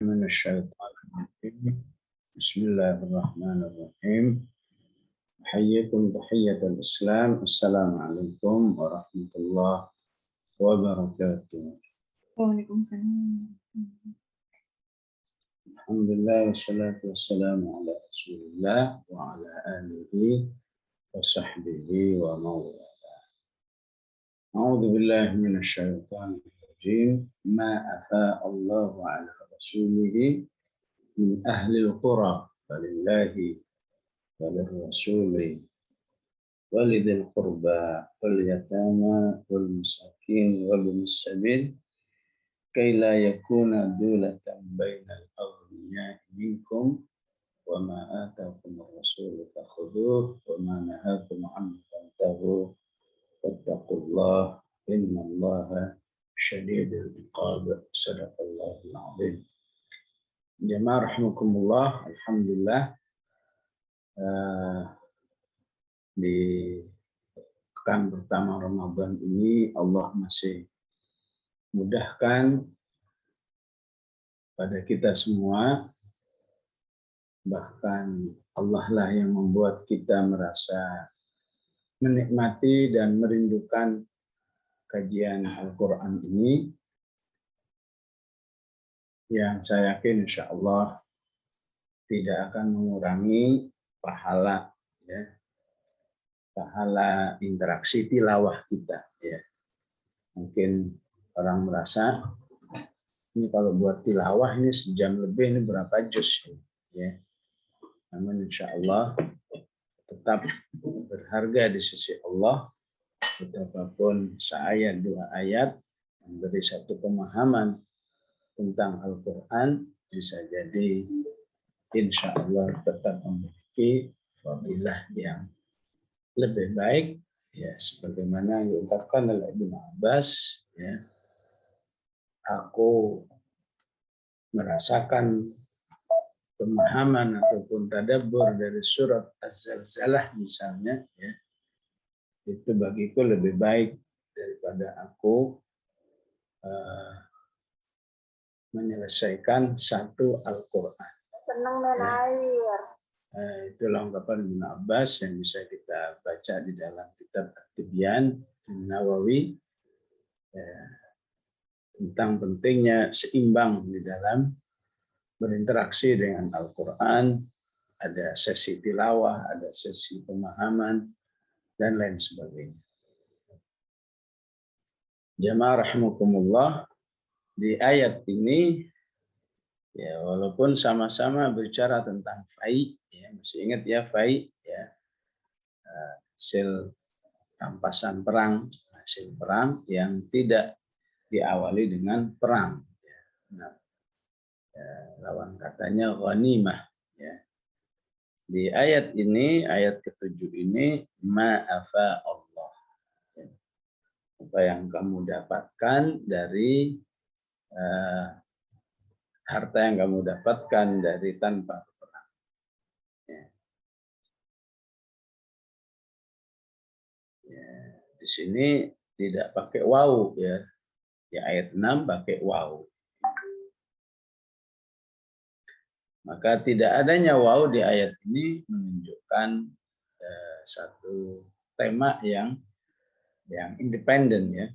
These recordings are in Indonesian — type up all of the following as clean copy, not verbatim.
من الشيطان الرجيم. بسم الله الرحمن الرحيم. أحييكم تحية الإسلام. السلام عليكم ورحمة الله وبركاته. Waalaikumsalam. الحمد لله والصلاة والسلام على رسول الله وعلى آله وصحبه ومن والاه. أعوذ بالله من الشيطان الرجيم. ما أفاء الله على رسوله من أهل القرى فلله وللرسول ولذي القربى واليتامى والمساكين وابن السبيل كي لا يكون دولة بين الأغنياء منكم وما آتاكم الرسول فخذوه وما نهاكم عنه فانتهوا واتقوا الله إن الله شديد العقاب. صدق الله العظيم. Jamaah rahimakumullah, alhamdulillah di pekan pertama Ramadan ini Allah masih mudahkan pada kita semua, bahkan Allah lah yang membuat kita merasa menikmati dan merindukan kajian Al-Quran ini, yang saya yakin insya Allah tidak akan mengurangi pahala, ya, pahala interaksi tilawah kita. Ya. Mungkin orang merasa ini kalau buat tilawah ini sejam lebih, ini berapa juz? Ya. Namun insya Allah tetap berharga di sisi Allah, betapapun seayat dua ayat memberi satu pemahaman tentang Al-Quran, bisa jadi insya Allah tetap memiliki fadilah yang lebih baik, ya, sebagaimana yang diungkapkan oleh Ibnu Abbas, ya, aku merasakan pemahaman ataupun tadabbur dari surat Az-Zalzalah misalnya, ya, itu bagiku lebih baik daripada aku menyelesaikan satu Al-Quran. Senang main air. Itulah ungkapan Ibnu Abbas yang bisa kita baca di dalam kitab At-Tibyan Nawawi, tentang pentingnya seimbang di dalam berinteraksi dengan Al-Quran. Ada sesi tilawah, ada sesi pemahaman, dan lain sebagainya. Jamaah rahimakumullah, di ayat ini, ya, walaupun sama-sama bicara tentang fai, ya, masih ingat ya fai, ya, hasil rampasan perang, hasil perang yang tidak diawali dengan perang. Ya. Nah, ya, lawan katanya ghanimah. Ya. Di ayat ini, ayat ke-7 ini, ma'afa Allah. Ya. Apa yang kamu dapatkan dari harta yang kamu dapatkan dari tanpa perang. Ya. Ya. Di sini tidak pakai waw, ya. Di ayat 6 pakai waw. Maka tidak adanya waw di ayat ini menunjukkan satu tema yang independen, ya.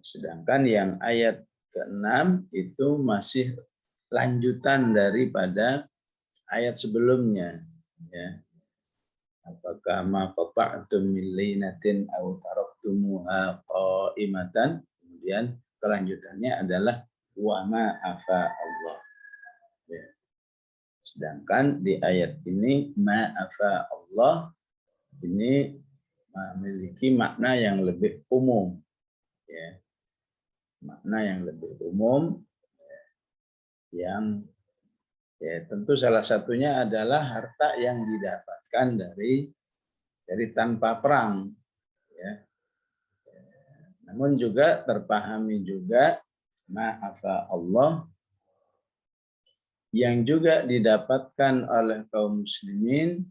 Sedangkan yang ayat ke-6 itu masih lanjutan daripada ayat sebelumnya, ya. Apakah ma qata'tum min linatin aw taraktumuha qa'imatan, kemudian kelanjutannya adalah wa ma afa Allah. Ya. Sedangkan di ayat ini ma afa Allah ini memiliki makna yang lebih umum, ya. Makna yang lebih umum, yang, ya, tentu salah satunya adalah harta yang didapatkan dari tanpa perang, ya. Namun juga terpahami juga ma'afa Allah yang juga didapatkan oleh kaum muslimin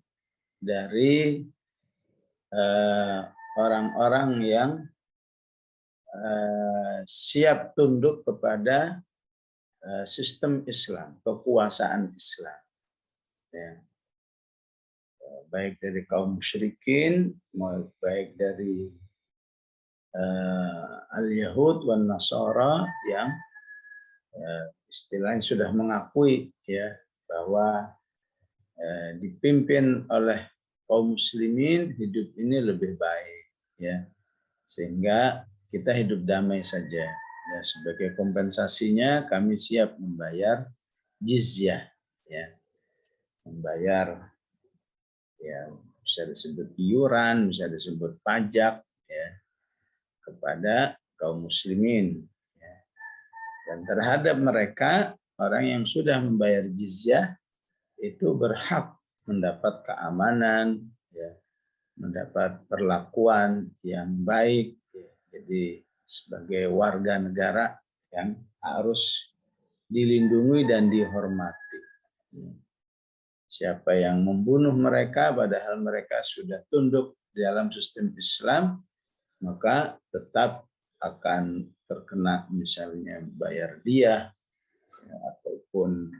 dari orang-orang yang siap tunduk kepada sistem Islam, kekuasaan Islam. Ya. Baik dari kaum musyrikin, baik dari al-Yahud wan Nasara yang istilahnya sudah mengakui ya bahwa dipimpin oleh kaum muslimin hidup ini lebih baik ya, sehingga kita hidup damai saja ya. Sebagai kompensasinya kami siap membayar jizyah ya, membayar ya, bisa disebut iuran, bisa disebut pajak ya, kepada kaum muslimin ya. Dan terhadap mereka, orang yang sudah membayar jizyah itu berhak mendapat keamanan ya, mendapat perlakuan yang baik ya. Jadi sebagai warga negara yang harus dilindungi dan dihormati. Siapa yang membunuh mereka padahal mereka sudah tunduk di dalam sistem Islam, maka tetap akan terkena misalnya bayar diah ya, ataupun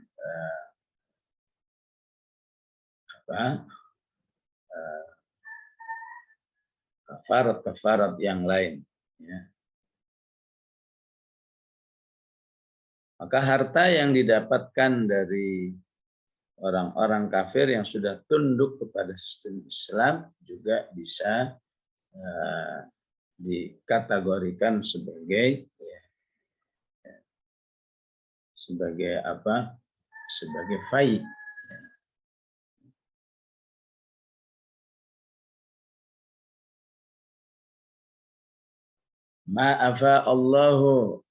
kafarat yang lain ya. Maka harta yang didapatkan dari orang-orang kafir yang sudah tunduk kepada sistem Islam juga bisa dikategorikan sebagai apa? Sebagai fai. Ma'afa Allahu.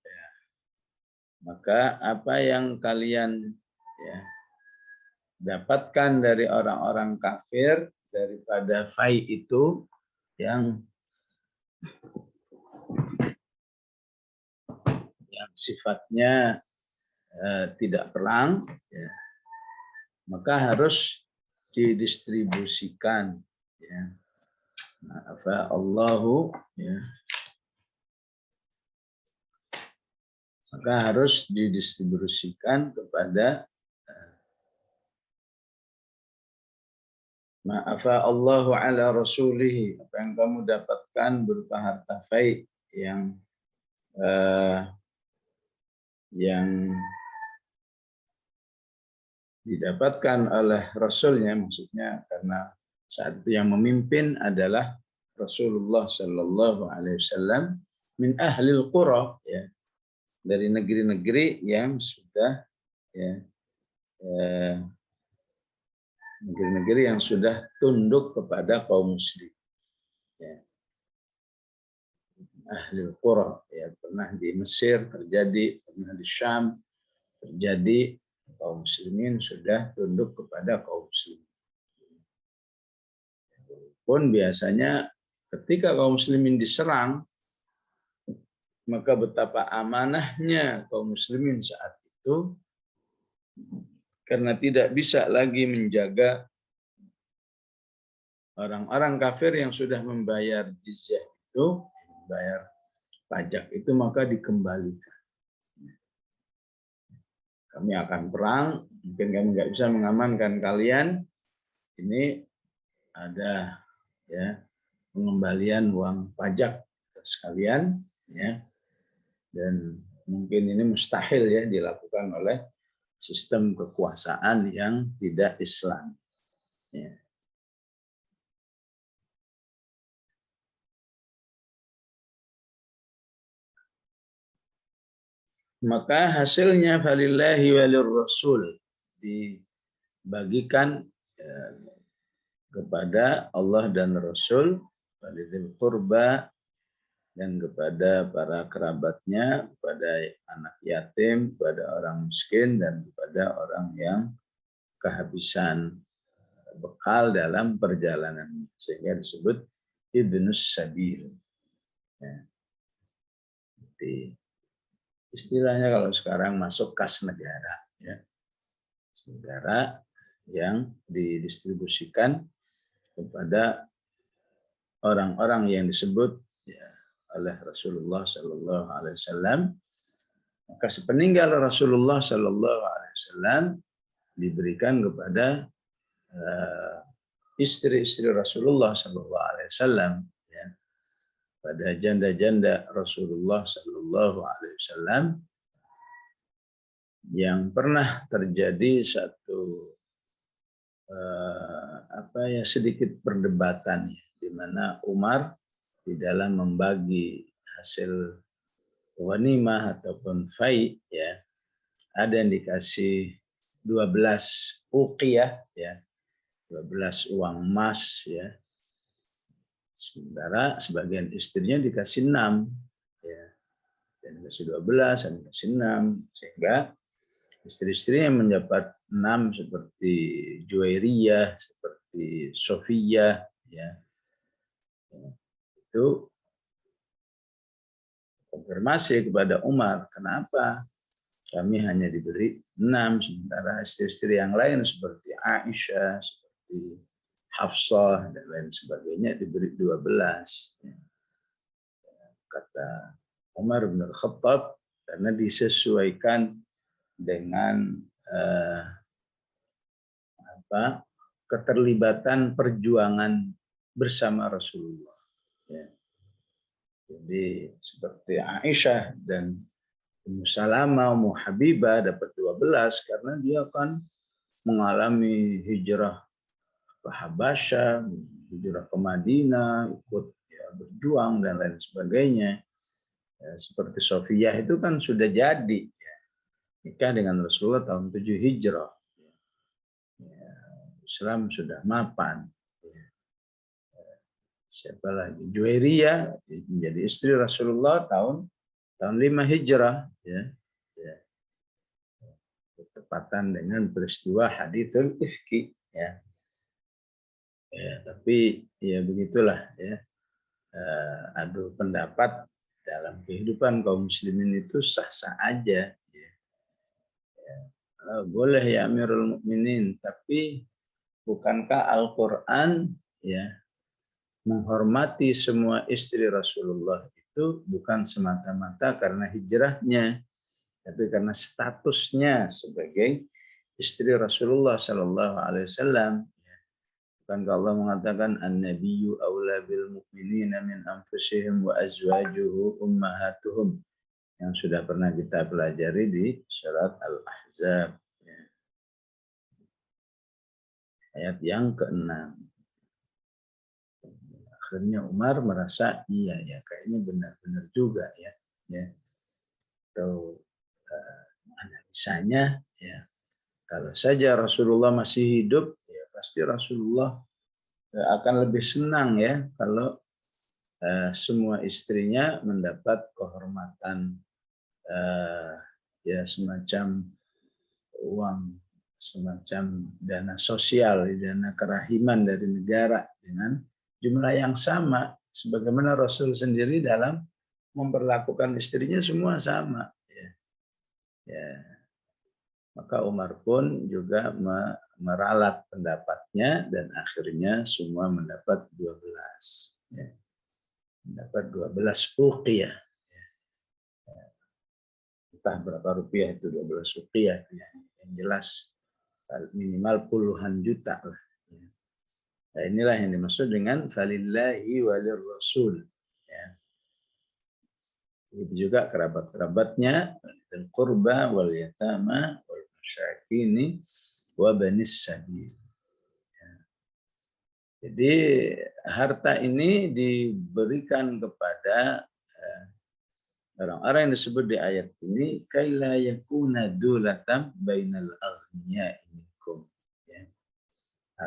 Maka apa yang kalian ya, dapatkan dari orang-orang kafir daripada fai itu yang sifatnya tidak perang ya, maka harus didistribusikan ya. Ma'afa Allahu ya, maka harus didistribusikan kepada ma'afa Allahu ala rasulihi, apa yang kamu dapatkan berupa harta fai yang didapatkan oleh Rasulnya, maksudnya karena saat itu yang memimpin adalah Rasulullah Shallallahu Alaihi Wasallam min ahlil qura ya, dari negeri-negeri yang sudah ya, negeri-negeri yang sudah tunduk kepada kaum muslim ya. Ahlil qura ya, pernah di Mesir terjadi, pernah di Syam terjadi, kaum muslimin sudah tunduk kepada kaum muslimin. Pun biasanya ketika kaum muslimin diserang, maka betapa amanahnya kaum muslimin saat itu, karena tidak bisa lagi menjaga orang-orang kafir yang sudah membayar jizyah itu, membayar pajak itu, maka dikembalikan. Kami akan perang, mungkin kami nggak bisa mengamankan kalian. Ini ada ya pengembalian uang pajak sekalian ya, dan mungkin ini mustahil ya dilakukan oleh sistem kekuasaan yang tidak Islam ya. Maka hasilnya falillahi walir rasul, dibagikan kepada Allah dan Rasul, walidil qurba, dan kepada para kerabatnya, kepada anak yatim, kepada orang miskin, dan kepada orang yang kehabisan bekal dalam perjalanan, sehingga disebut ibnus sabil ya. Jadi, istilahnya kalau sekarang masuk kas negara ya, negara yang didistribusikan kepada orang-orang yang disebut ya oleh Rasulullah Shallallahu Alaihi Wasallam Maka sepeninggal Rasulullah Shallallahu Alaihi Wasallam diberikan kepada istri-istri Rasulullah Shallallahu Alaihi Wasallam, ya, pada janda-janda Rasulullah Shallallahu Alaihi Wasallam yang pernah terjadi satu sedikit perdebatan, di mana Umar di dalam membagi hasil ghanimah ataupun fai, ya, ada yang dikasih 12 uqiyah, ya, 12 uang emas, ya. Sementara sebagian istrinya dikasih 6, ya. Dan dikasih 12, dan dikasih 6, sehingga istri-istri yang mendapat 6 seperti Juwairiyah, seperti Sofiyah, ya, itu konfirmasi kepada Umar, kenapa kami hanya diberi 6, sementara istri-istri yang lain seperti Aisyah, seperti Hafsah, dan lain sebagainya diberi 12. Kata Umar bin Khattab, karena disesuaikan dengan keterlibatan perjuangan bersama Rasulullah. Ya. Jadi seperti Aisyah dan Ummu Salamah, Ummu Habibah dapat 12 karena dia akan mengalami hijrah ke Habasyah, hijrah ke Madinah, ikut, ya, berjuang dan lain sebagainya. Ya, seperti Sofiyah itu kan sudah jadi, ya, nikah dengan Rasulullah tahun 7 Hijrah. Ya, Islam sudah mapan. Ya. Siapa lagi? Juwairiyah menjadi istri Rasulullah tahun 5 Hijrah, ya. Ya. Bertepatan dengan peristiwa haditsul ifki, ya. Ya, tapi ya begitulah, ya. Adu pendapat dalam kehidupan kaum muslimin itu sah-sah aja, ya. Ya. Boleh ya Amirul Mukminin, tapi bukankah Al-Qur'an, ya, menghormati semua istri Rasulullah itu bukan semata-mata karena hijrahnya, tapi karena statusnya sebagai istri Rasulullah Shallallahu Alaihi Wasallam. Bukankah Allah mengatakan an-nabiyyu aula bil mu'minina min anfusihim wa azwajuhu ummahatuhum, yang sudah pernah kita pelajari di surat Al-Ahzab, ya. Ayat yang ke-6. Akhirnya Umar merasa iya ya, kayaknya benar-benar juga, ya. Ya. Atau analisanya, ya, kalau saja Rasulullah masih hidup, ya pasti Rasulullah akan lebih senang, ya, kalau semua istrinya mendapat kehormatan, ya, semacam uang, semacam dana sosial, dana kerahiman dari negara dengan jumlah yang sama, sebagaimana Rasul sendiri dalam memperlakukan istrinya semua sama, ya. Ya. Maka Umar pun juga meralat pendapatnya dan akhirnya semua mendapat 12. Ya. Mendapat 12 uqiyah. Ya. Entah berapa rupiah itu 12 uqiyah. Ya. Yang jelas minimal puluhan juta lah. Ya. Nah, inilah yang dimaksud dengan falillahi walir rasul. Ya. Begitu juga kerabat-kerabatnya, dan qurba wal yatama wal masyakini wa banis sabil. Ya. Jadi harta ini diberikan kepada orang-orang yang disebut di ayat ini, kaila yakuna dulatam bainal aghniya'i minkum, ya.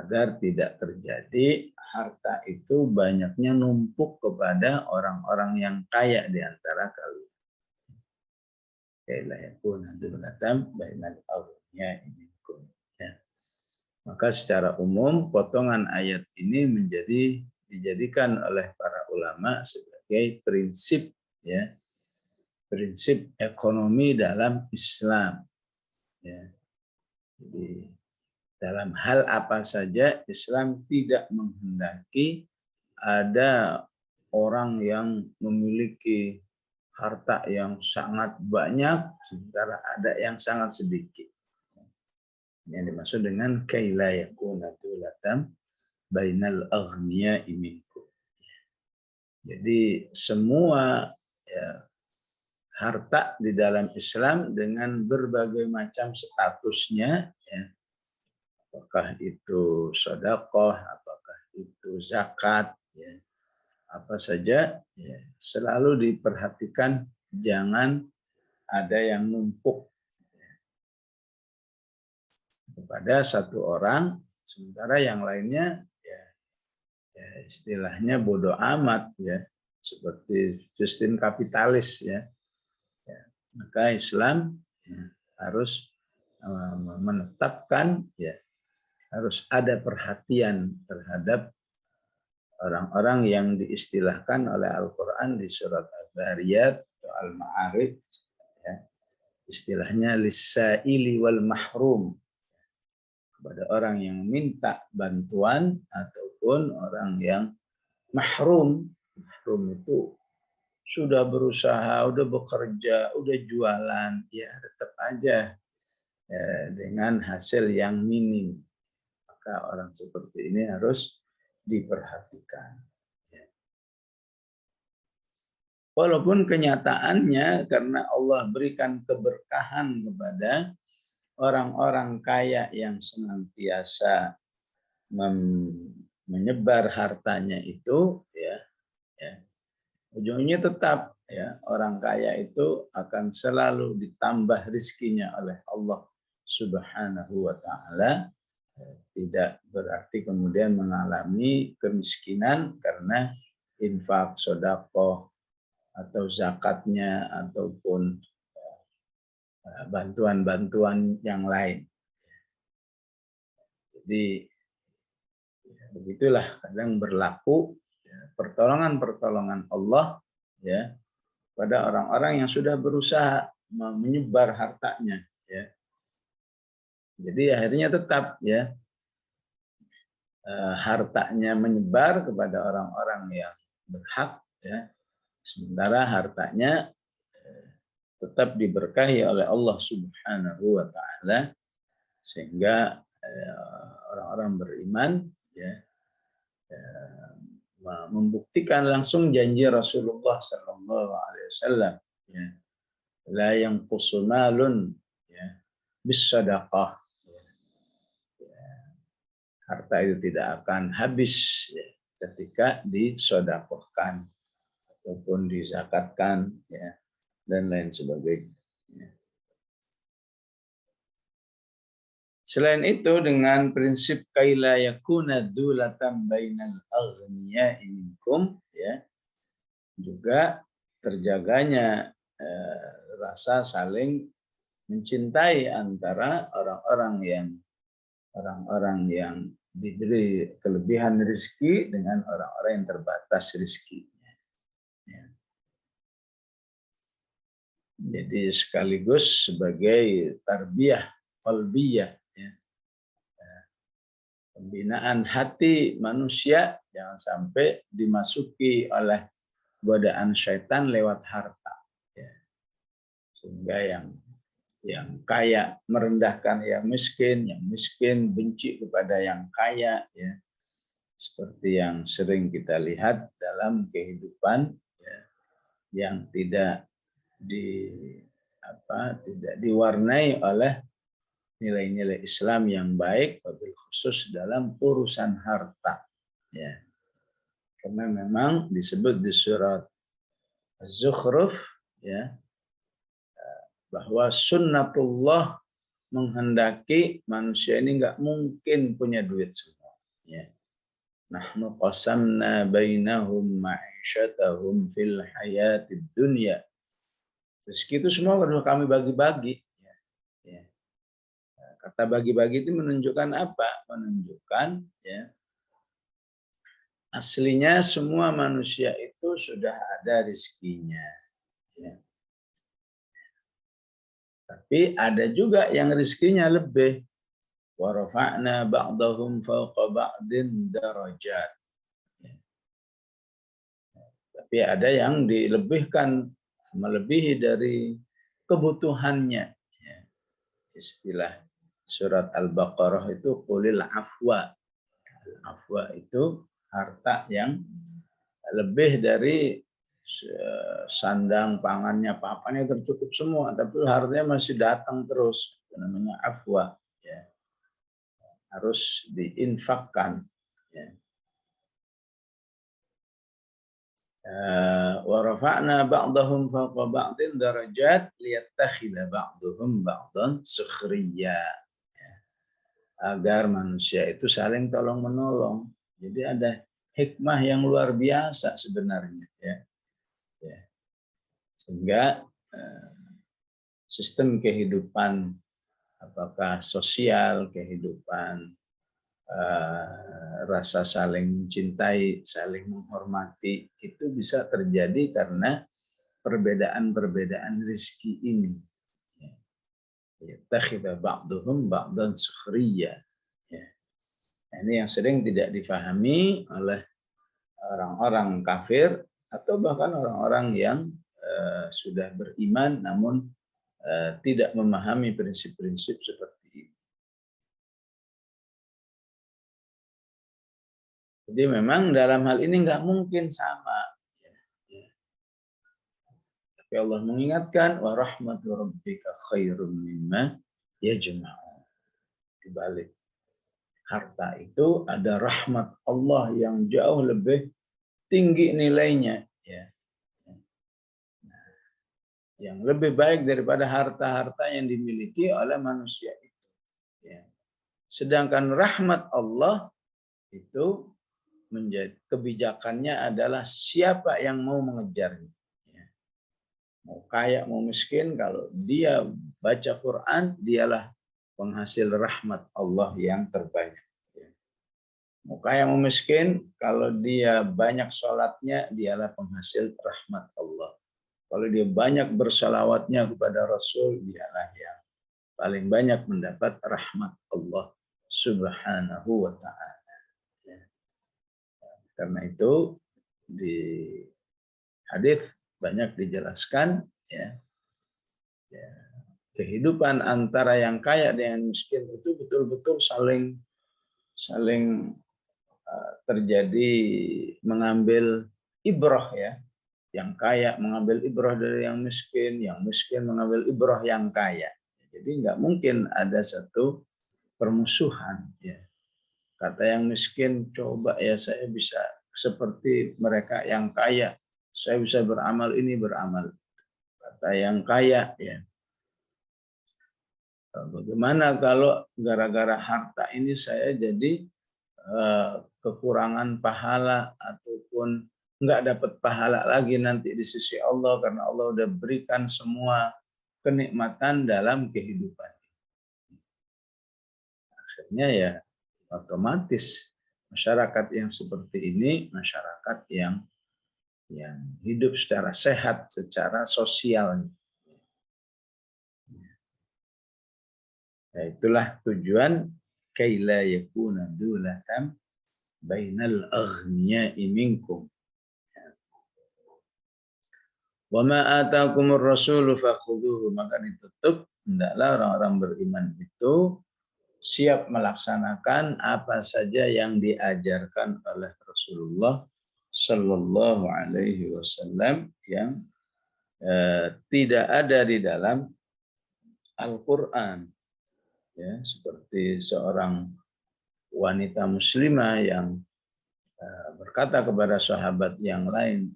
Agar tidak terjadi harta itu banyaknya numpuk kepada orang-orang yang kaya di antara kalian. Kaila yakuna dulatam bainal aghniya'i minkum, ya. Maka secara umum potongan ayat ini dijadikan oleh para ulama sebagai prinsip, ya, prinsip ekonomi dalam Islam, ya. Jadi dalam hal apa saja Islam tidak menghendaki ada orang yang memiliki harta yang sangat banyak, sementara ada yang sangat sedikit. Yang dimaksud dengan kaila yakuna dulatan bainal aghniya'i minkum. Jadi semua ya, harta di dalam Islam dengan berbagai macam statusnya, ya, apakah itu sedekah, apakah itu zakat, ya, apa saja, ya, selalu diperhatikan jangan ada yang numpuk kepada satu orang, sementara yang lainnya ya, istilahnya bodoh amat, ya, seperti sistem kapitalis, ya. Maka Islam ya, harus menetapkan, ya, harus ada perhatian terhadap orang-orang yang diistilahkan oleh Al-Quran di surat Al-Dhariyat atau Al-Ma'arij, ya, istilahnya lisaili wal mahrum, kepada orang yang minta bantuan ataupun orang yang mahrum. Mahrum itu sudah berusaha, udah bekerja, udah jualan, ya tetap aja ya, dengan hasil yang minim. Maka orang seperti ini harus diperhatikan. Ya. Walaupun kenyataannya karena Allah berikan keberkahan kepada orang-orang kaya yang senantiasa menyebar hartanya itu, ya, ujungnya tetap ya orang kaya itu akan selalu ditambah rizkinya oleh Allah Subhanahu wa taala. Tidak berarti kemudian mengalami kemiskinan karena infak, sedekah atau zakatnya ataupun bantuan-bantuan yang lain. Jadi begitulah kadang berlaku pertolongan-pertolongan Allah, ya, pada orang-orang yang sudah berusaha menyebar hartanya, ya. Jadi akhirnya tetap ya hartanya menyebar kepada orang-orang yang berhak, ya. Sementara hartanya tetap diberkahi oleh Allah Subhanahu wa taala sehingga orang-orang beriman, ya, membuktikan langsung janji Rasulullah Sallallahu Alaihi Wasallam, ya, la yanqusu malun, ya, bis sadaqah, ya, harta itu tidak akan habis, ya, ketika disodaqahkan ataupun dizakatkan, ya, dan lain sebagainya. Selain itu dengan prinsip kaila yakuna dulatan bainal aghniya'i minkum, ya, juga terjaganya rasa saling mencintai antara orang-orang yang diberi kelebihan rezeki dengan orang-orang yang terbatas rezekinya. Ya. Jadi sekaligus sebagai tarbiyah qalbiyah, ya. Pembinaan hati manusia jangan sampai dimasuki oleh godaan syaitan lewat harta, ya. Sehingga yang kaya merendahkan yang miskin benci kepada yang kaya, ya. Seperti yang sering kita lihat dalam kehidupan, ya, yang tidak diwarnai oleh nilai-nilai Islam yang baik, wabil khusus dalam urusan harta, ya. Karena memang disebut di surat Az-Zukhruf, ya, bahwa sunnatullah menghendaki manusia ini nggak mungkin punya duit semua, ya. Nahnu qasamna bainahum ma'isyatahum fil hayatid dunya. Rezeki itu semua harus kami bagi-bagi. Kata bagi-bagi itu menunjukkan apa? Menunjukkan, ya, aslinya semua manusia itu sudah ada rezekinya, ya. Tapi ada juga yang rezekinya lebih. Wa rafa'na ba'dahum fawqa ba'din darajat. Ya. Tapi ada yang dilebihkan melebihi dari kebutuhannya. Ya. Istilah surat Al-Baqarah itu qulil afwa. Afwa itu harta yang lebih dari sandang, pangannya, papannya tercukup semua, tapi hartanya masih datang terus. Itu namanya afwa. Ya. Harus diinfakkan. Ya. Wa rafa'na ba'dahum fawqa ba'din darajat liyattakhidha ba'duhum ba'dan sukhriya. Agar manusia itu saling tolong menolong. Jadi ada hikmah yang luar biasa sebenarnya, ya. Ya. Sehingga sistem kehidupan apakah sosial, kehidupan rasa saling mencintai, saling menghormati itu bisa terjadi karena perbedaan-perbedaan rezeki ini. Yattakhidha ba'duhum ba'dan sukhriya. Ini yang sering tidak difahami oleh orang-orang kafir atau bahkan orang-orang yang sudah beriman namun tidak memahami prinsip-prinsip seperti ini. Jadi memang dalam hal ini nggak mungkin sama. Tapi Allah mengingatkan wa rahmatu rabbika khairum mimma yajma'un. Dibalik harta itu ada rahmat Allah yang jauh lebih tinggi nilainya, ya. Yang lebih baik daripada harta-harta yang dimiliki oleh manusia itu. Ya. Sedangkan rahmat Allah itu menjadi kebijakannya adalah siapa yang mau mengejarnya. Ya. Mau kaya, mau miskin, kalau dia baca Quran, dialah penghasil rahmat Allah yang terbanyak. Mau kaya mau miskin, kalau dia banyak sholatnya, dialah penghasil rahmat Allah. Kalau dia banyak bersalawatnya kepada Rasul, dialah yang paling banyak mendapat rahmat Allah Subhanahu wa ta'ala. Karena itu di hadis banyak dijelaskan, ya, kehidupan antara yang kaya dengan miskin itu betul-betul saling terjadi mengambil ibrah, ya. Yang kaya mengambil ibrah dari yang miskin mengambil ibrah yang kaya. Jadi nggak mungkin ada satu permusuhan. Ya. Kata yang miskin, coba ya saya bisa seperti mereka yang kaya, saya bisa beramal ini beramal. Kata yang kaya, ya. Bagaimana kalau gara-gara harta ini saya jadi kekurangan pahala ataupun nggak dapat pahala lagi nanti di sisi Allah karena Allah udah berikan semua kenikmatan dalam kehidupan. Akhirnya ya otomatis masyarakat yang seperti ini masyarakat yang hidup secara sehat secara sosial. Ya, itulah tujuan kaila yakuna dulatan bainal aghniya'i minkum. Wa ma ataakumur rasulu fakhudhuhu, maka ditutup hendaklah orang-orang beriman itu siap melaksanakan apa saja yang diajarkan oleh Rasulullah Sallallahu Alaihi Wasallam yang tidak ada di dalam Al-Quran, ya, seperti seorang wanita muslimah yang berkata kepada sahabat yang lain,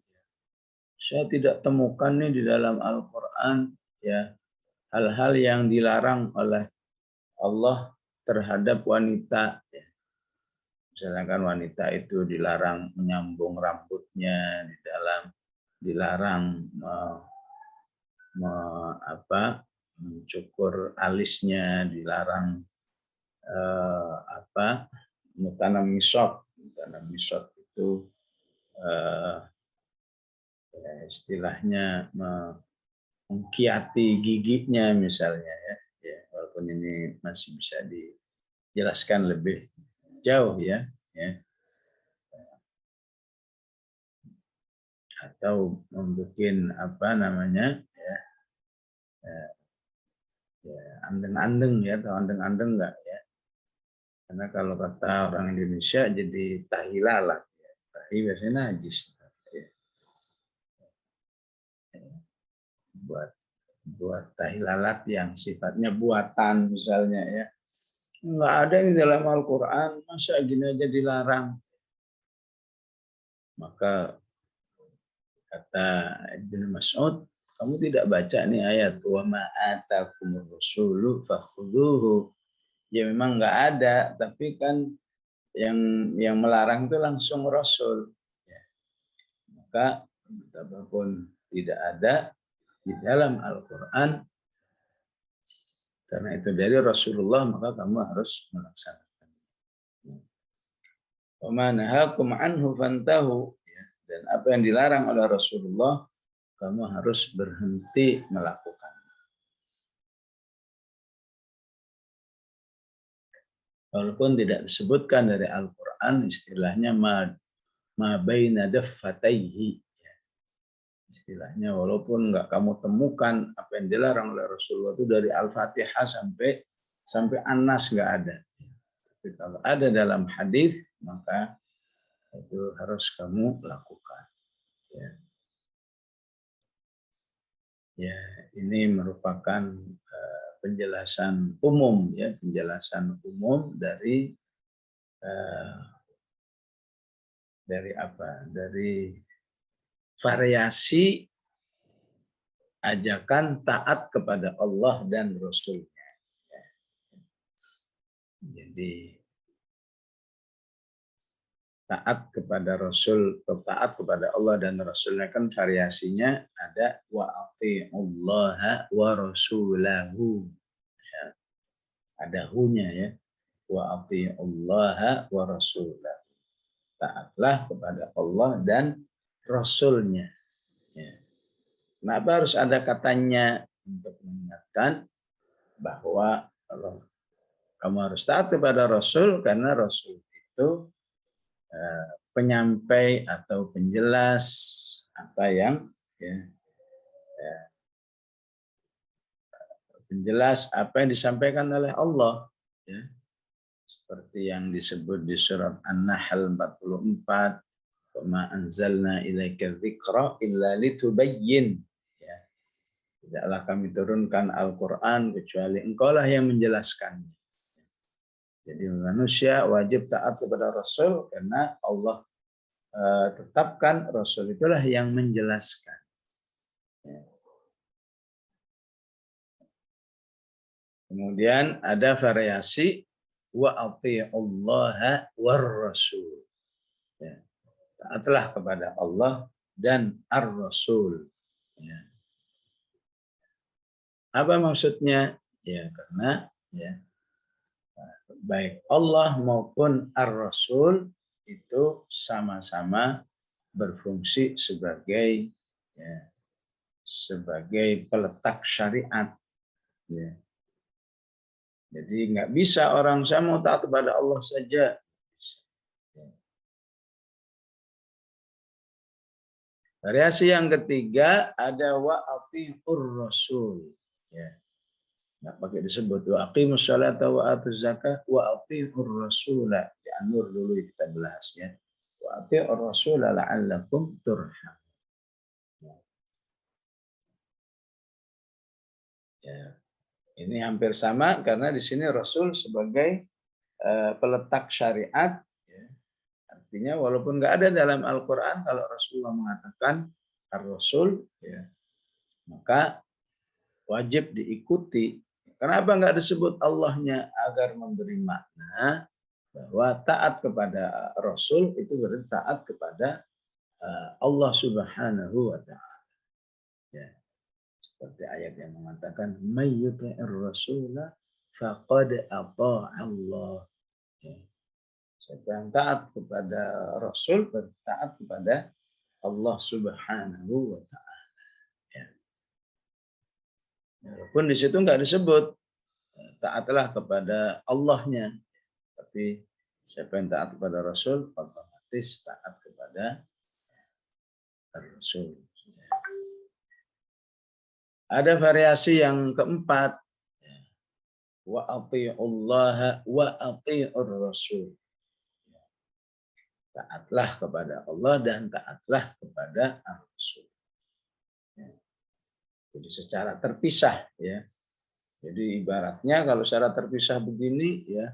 saya tidak temukan nih di dalam Al-Quran, ya, hal-hal yang dilarang oleh Allah terhadap wanita. Ya. Misalkan wanita itu dilarang menyambung rambutnya, dilarang mencukur alisnya, dilarang tanam misot. Tanam misot itu istilahnya mengkiati giginya misalnya, ya. Walaupun ini masih bisa dijelaskan lebih jauh, ya. atau membuat apa namanya ya andeng-andeng ya, atau andeng-andeng enggak ya. Karena kalau kata orang Indonesia jadi tahi lalat. Ya. Tahi biasanya najis. Ya. Buat tahi lalat yang sifatnya buatan misalnya ya. Enggak ada yang dalam Al-Quran, masa gini aja dilarang. Maka kata Ibnu Mas'ud, kamu tidak baca nih ayat wa ma atakumur rasulu fakhudhuhu. Ya memang enggak ada, tapi kan yang melarang itu langsung Rasul. Ya. Maka betapapun tidak ada di dalam Al-Quran, karena itu dari Rasulullah, maka kamu harus melaksanakan. Wa ma nahakum anhu fantahu. Dan apa yang dilarang oleh Rasulullah, kamu harus berhenti melakukan. Walaupun tidak disebutkan dari Al-Quran, istilahnya ma baina daffataihi. Istilahnya walaupun enggak kamu temukan apa yang dilarang oleh Rasulullah itu dari Al-Fatihah sampai An-Nas enggak ada. Tapi kalau ada dalam hadis, maka itu harus kamu lakukan. Ya. Ya, ini merupakan penjelasan umum ya, penjelasan umum dari apa? Dari variasi ajakan taat kepada Allah dan Rasul-Nya. Ya. Jadi taat kepada Rasul, taat kepada Allah dan Rasulnya kan variasinya ada wa atiullaha wa rasulahu. Ya, ada hunya ya. Wa atiullaha wa rasulahu. Taatlah kepada Allah dan Rasulnya. Ya. Kenapa harus ada katanya? Untuk mengingatkan bahwa kamu harus taat kepada Rasul, karena Rasul itu penyampai atau penjelas apa yang penjelas apa yang disampaikan oleh Allah ya. Seperti yang disebut di surat An-Nahl 44, "Wa anzalna ilaika dzikra illa litubayyin." Ya. Tidaklah kami turunkan Al-Qur'an kecuali engkaulah yang menjelaskannya. Jadi manusia wajib taat kepada Rasul karena Allah tetapkan Rasul itulah yang menjelaskan. Ya. Kemudian ada variasi wa atiullaha war rasul. Ya. Taatlah kepada Allah dan ar-rasul. Ya. Apa maksudnya? Ya karena ya baik Allah maupun ar-rasul itu sama-sama berfungsi sebagai peletak syariat. Ya. Jadi nggak bisa orang saya mau taat kepada Allah saja. Variasi yang ketiga ada wa atiur rasul. Ya. Nggak pakai disebut wa aqimus sholata wa atuz zakah wa atiur rasul. Di An-Nur dulu kita bahasnya. Wa atiur rasul la'allakum turham. Ya. Ini hampir sama karena di sini Rasul sebagai peletak syariat. Ya. Artinya walaupun nggak ada dalam Al-Quran, kalau Rasulullah mengatakan Ar-Rasul, ya, maka wajib diikuti. Kenapa nggak disebut Allahnya? Agar memberi makna bahwa taat kepada Rasul itu berarti taat kepada Allah Subhanahu wa Ta'ala. Ya. Seperti ayat yang mengatakan may yuti'ir rasula faqad ata'allah. Ya. Siapa yang taat kepada Rasul bertaat kepada Allah Subhanahu wa Ta'ala. Ya. Walaupun di situ nggak disebut taatlah kepada Allahnya, tapi siapa yang taat kepada Rasul otomatis taat kepada ar-rasul. Ada variasi yang keempat, wa atiullaha wa atiur rasul. Taatlah kepada Allah dan taatlah kepada ar-rasul. Jadi secara terpisah, ya. Jadi ibaratnya kalau secara terpisah begini, ya,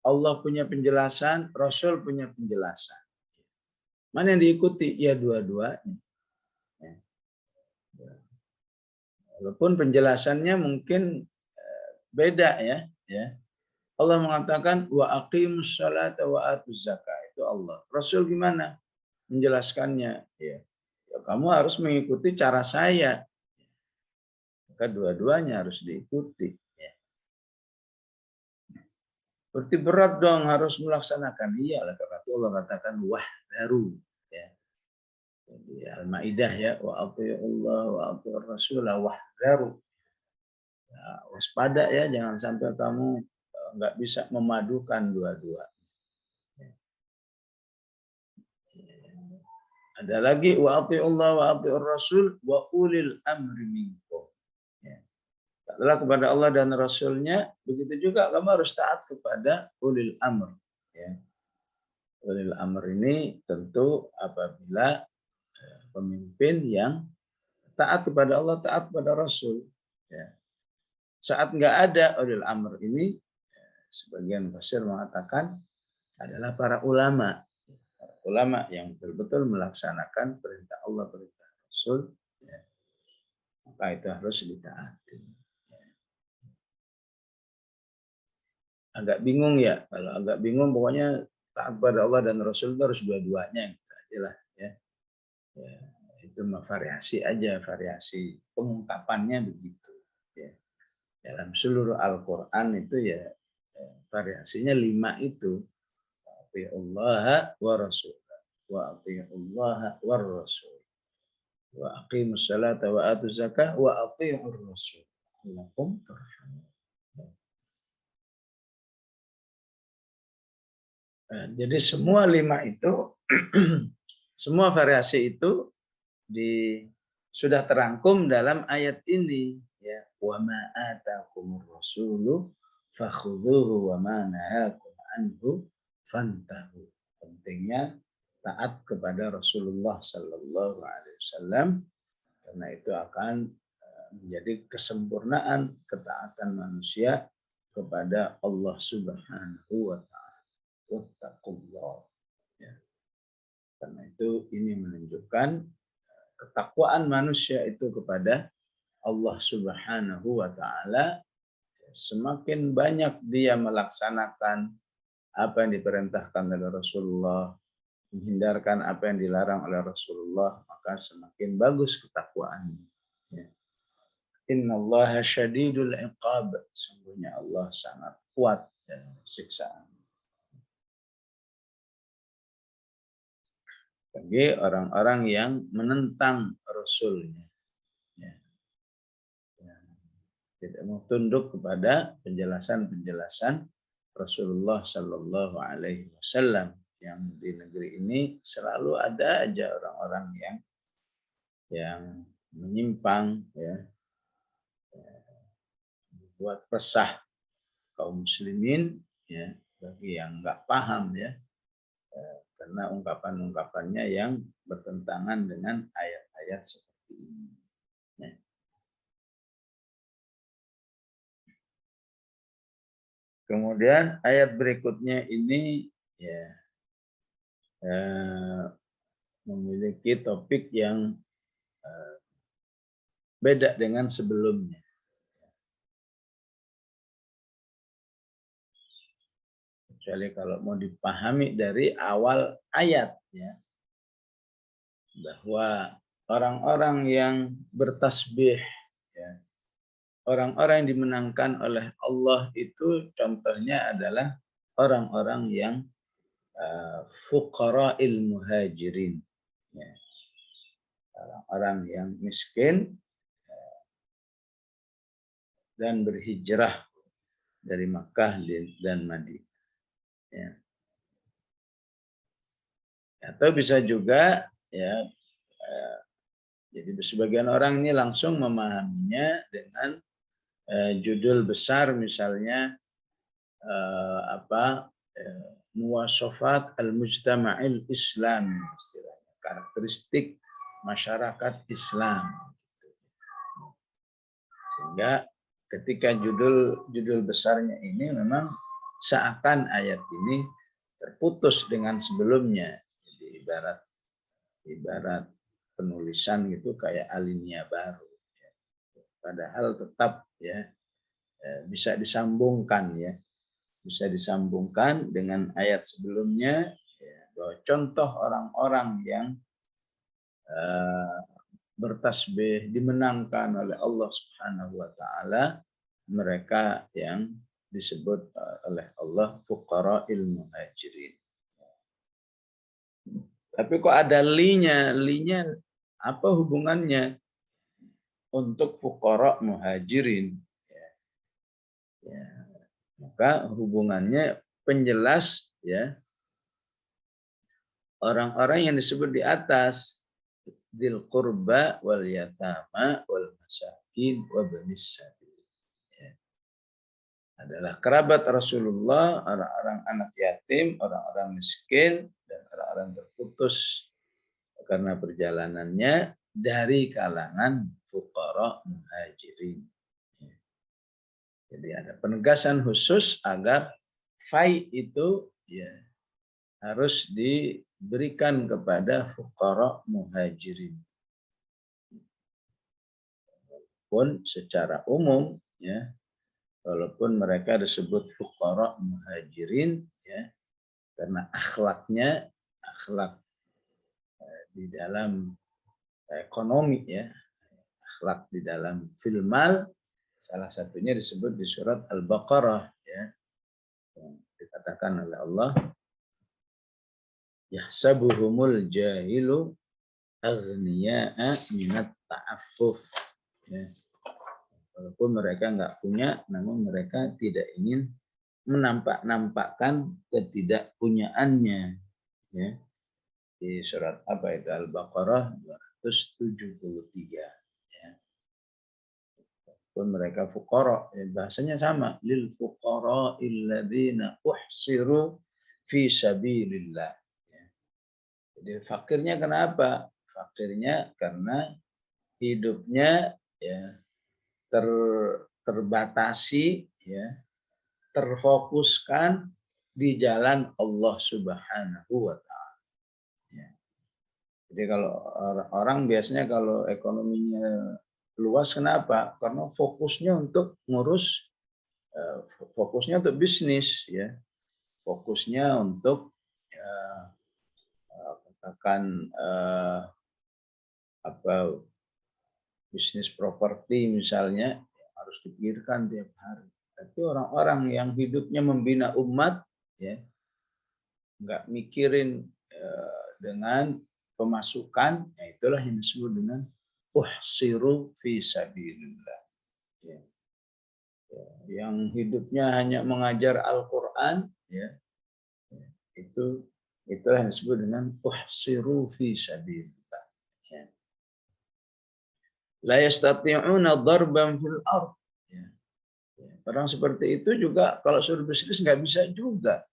Allah punya penjelasan, Rasul punya penjelasan. Mana yang diikuti? Ya dua-duanya. Walaupun penjelasannya mungkin beda, ya. Allah mengatakan wa aqimus sholata wa atuz zakah, itu Allah. Rasul gimana menjelaskannya? Ya, kamu harus mengikuti cara saya. Maka dua-duanya harus diikuti. Ya. Berarti berat dong harus melaksanakan. Iya, karena itu Allah katakan wahdaru. Ya. Jadi Al-Maidah, ya, wa atiullah wa atiur rasul wahdaru. Ya, waspada, ya, jangan sampai kamu nggak bisa memadukan dua-dua. Ada lagi wa atiullah wa atiur rasul wa ulil amri minkum. Ya. Taatlah kepada Allah dan Rasulnya, begitu juga kamu harus taat kepada ulil amr. Ya. Ulil amr ini tentu apabila pemimpin yang taat kepada Allah, taat kepada Rasul. Ya. Saat nggak ada ulil amr ini, sebagian tafsir mengatakan adalah para ulama. Para ulama yang betul-betul melaksanakan perintah Allah, perintah Rasul. Ya. Maka itu harus ditaati. Agak bingung, ya, kalau agak bingung pokoknya taat pada Allah dan Rasul itu harus dua-duanya, gitu aja lah, ya. Ya, itu mah variasi aja, variasi pengungkapannya begitu, ya. Dalam seluruh Al-Quran itu, ya, variasinya 5 itu, atiullaha wa rasul wa atiullaha war rasul wa aqimus salata wa atuz zakah wa atiur rasul lakum turhamun. Jadi semua 5 itu, semua variasi itu sudah terangkum dalam ayat ini, ya. Wa ma atakumur rasulu fakhudhuhu wa ma nahakum anhu fantahu. Pentingnya taat kepada Rasulullah sallallahu alaihi wasallam, karena itu akan menjadi kesempurnaan ketaatan manusia kepada Allah Subhanahu wa taala. Wattaqullah. Ya. Karena itu ini menunjukkan ketakwaan manusia itu kepada Allah Subhanahu wa taala. Semakin banyak dia melaksanakan apa yang diperintahkan oleh Rasulullah, menghindarkan apa yang dilarang oleh Rasulullah, maka semakin bagus ketakwaannya. Ya. Innallaha syadidul iqab. Sungguhnya Allah sangat kuat dalam siksaan. Bagi orang-orang yang menentang Rasulnya, ya. Tidak mau tunduk kepada penjelasan-penjelasan Rasulullah Shallallahu Alaihi Wasallam. Yang di negeri ini selalu ada aja orang-orang yang menyimpang, ya, buat resah kaum muslimin, ya, bagi yang nggak paham, ya, karena ungkapan-ungkapannya yang bertentangan dengan ayat-ayat seperti ini. Ya. Kemudian ayat berikutnya ini, ya, memiliki topik yang beda dengan sebelumnya. Kecuali kalau mau dipahami dari awal ayat, ya, bahwa orang-orang yang bertasbih, ya, orang-orang yang dimenangkan oleh Allah itu contohnya adalah orang-orang yang fuqara'il muhajirin, ya. Orang-orang yang miskin dan berhijrah dari Makkah dan Madinah. Ya. Atau bisa juga, ya, Jadi sebagian orang ini langsung memahaminya dengan judul besar misalnya Muwasafat al-Mujtama'il Islam, istilahnya, karakteristik masyarakat Islam. Sehingga ketika judul besarnya ini memang seakan ayat ini terputus dengan sebelumnya. Jadi ibarat penulisan gitu kayak alinea baru. Padahal tetap ya bisa disambungkan ya. Bisa disambungkan dengan ayat sebelumnya ya, bahwa contoh orang-orang yang bertasbih dimenangkan oleh Allah Subhanahu wa taala, mereka yang disebut oleh Allah fuqara'il muhajirin. Tapi kok ada linya apa hubungannya untuk fuqara' muhajirin? Ya, maka hubungannya penjelas ya orang-orang yang disebut di atas dzil qurba wal yatama wal masakin wa banis sabil. Ya. Adalah kerabat Rasulullah, orang-orang anak yatim, orang-orang miskin, dan orang-orang terputus karena perjalanannya dari kalangan fuqara muhajirin. Jadi ada penegasan khusus agar fai itu ya harus diberikan kepada fuqara muhajirin. Pun secara umum ya, walaupun mereka disebut fuqara muhajirin ya, karena akhlak di dalam ekonomi ya, akhlak di dalam filmal, salah satunya disebut di surat Al-Baqarah ya, yang dikatakan oleh Allah, yahsabuhumul jahilu aghniya'a minat ta'affuf. Ya. Walaupun mereka nggak punya, namun mereka tidak ingin menampakkan ketidakpunyaannya. Ya. Di surat apa itu? Al-Baqarah 273. Ya. Pun mereka fuqara, ya, bahasanya sama, lil fuqara illadzina uhsiru fi sabilillah. Ya. Jadi fakirnya kenapa? Fakirnya karena hidupnya ya terbatasi ya, terfokuskan di jalan Allah Subhanahu wa taala. Ya. Jadi kalau orang biasanya kalau ekonominya luas, kenapa? Karena fokusnya untuk ngurus, fokusnya untuk bisnis ya, fokusnya untuk katakan bisnis properti misalnya, harus dipikirkan tiap hari. Tapi orang-orang yang hidupnya membina umat ya, nggak mikirin dengan pemasukan, ya itulah yang disebut dengan uhsiru fi sabilillah. Ya. Ya. Yang hidupnya hanya mengajar Al-Quran, ya, itulah yang disebut dengan uhsiru fi sabilillah. Ya. La yastati'una darban fil ardh. Ya. Orang seperti itu juga kalau suruh bisnis nggak bisa juga.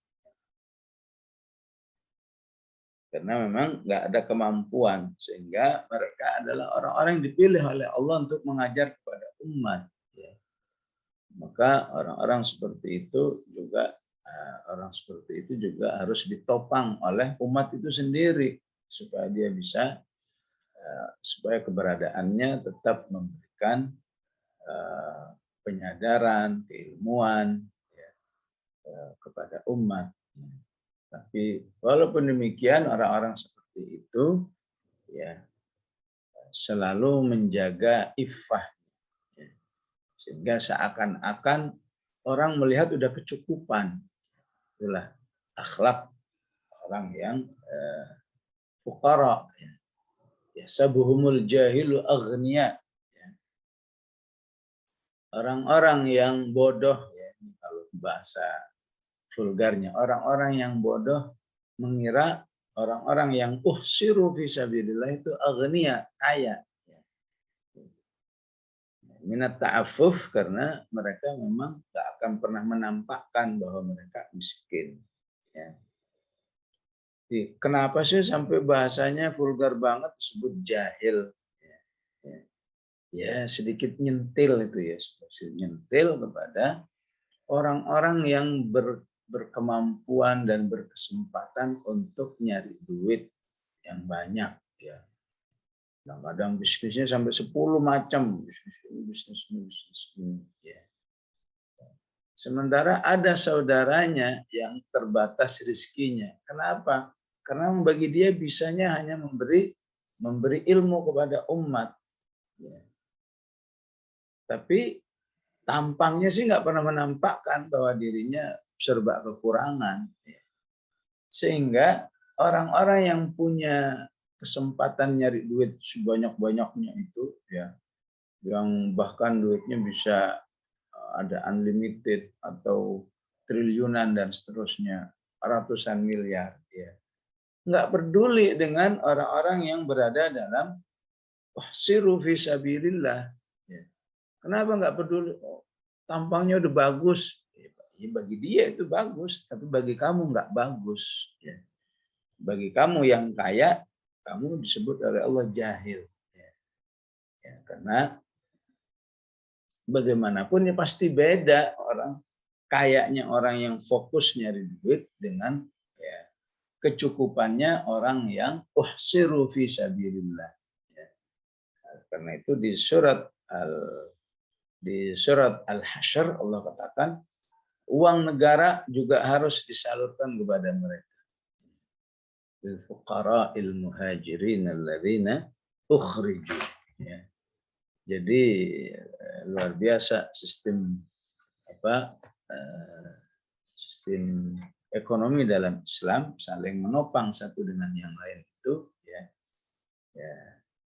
Karena memang nggak ada kemampuan, sehingga mereka adalah orang-orang yang dipilih oleh Allah untuk mengajar kepada umat. Ya. Maka orang-orang seperti itu juga harus ditopang oleh umat itu sendiri supaya dia bisa supaya keberadaannya tetap memberikan penyadaran, keilmuan ya, kepada umat. Tapi walaupun demikian, orang-orang seperti itu ya selalu menjaga iffah, ya. Sehingga seakan-akan orang melihat udah kecukupan. Itulah akhlak orang yang fuqara. Ya, sabuhumul jahilu aghniya. Ya. Orang-orang yang bodoh, ya, kalau bahasa vulgarnya, orang-orang yang bodoh mengira orang-orang yang uhsiru fi sabilillah itu aghnia, kaya. Minat ta'affuf karena mereka memang tak akan pernah menampakkan bahwa mereka miskin. Ya. Kenapa sih sampai bahasanya vulgar banget disebut jahil? Ya, ya sedikit nyentil itu ya, sedikit nyentil kepada orang-orang yang berkemampuan dan berkesempatan untuk nyari duit yang banyak. Ya. Kadang-kadang bisnisnya sampai 10 macam bisnis. Ya. Sementara ada saudaranya yang terbatas rezekinya. Kenapa? Karena bagi dia bisanya hanya memberi ilmu kepada umat. Ya. Tapi tampangnya sih nggak pernah menampakkan bahwa dirinya serba kekurangan. Ya. Sehingga orang-orang yang punya kesempatan nyari duit sebanyak-banyaknya itu, ya, yang bahkan duitnya bisa ada unlimited atau triliunan dan seterusnya, ratusan miliar, ya. Nggak peduli dengan orang-orang yang berada dalam wahsiru fi sabilillah. Ya. Kenapa nggak peduli? Oh, tampangnya udah bagus. Ya, bagi dia itu bagus, tapi bagi kamu nggak bagus. Ya. Bagi kamu yang kaya, kamu disebut oleh Allah jahil. Ya. Ya, karena bagaimanapun ya pasti beda orang kayaknya orang yang fokus nyari duit dengan ya, kecukupannya orang yang uhsiru fi sabilillah. Ya. Karena itu di surat Al-Hasyr Allah katakan uang negara juga harus disalurkan kepada mereka. Lil fuqara'il muhajirin alladzina ukhriju. Ya. Jadi luar biasa sistem sistem ekonomi dalam Islam saling menopang satu dengan yang lain itu ya. Ya.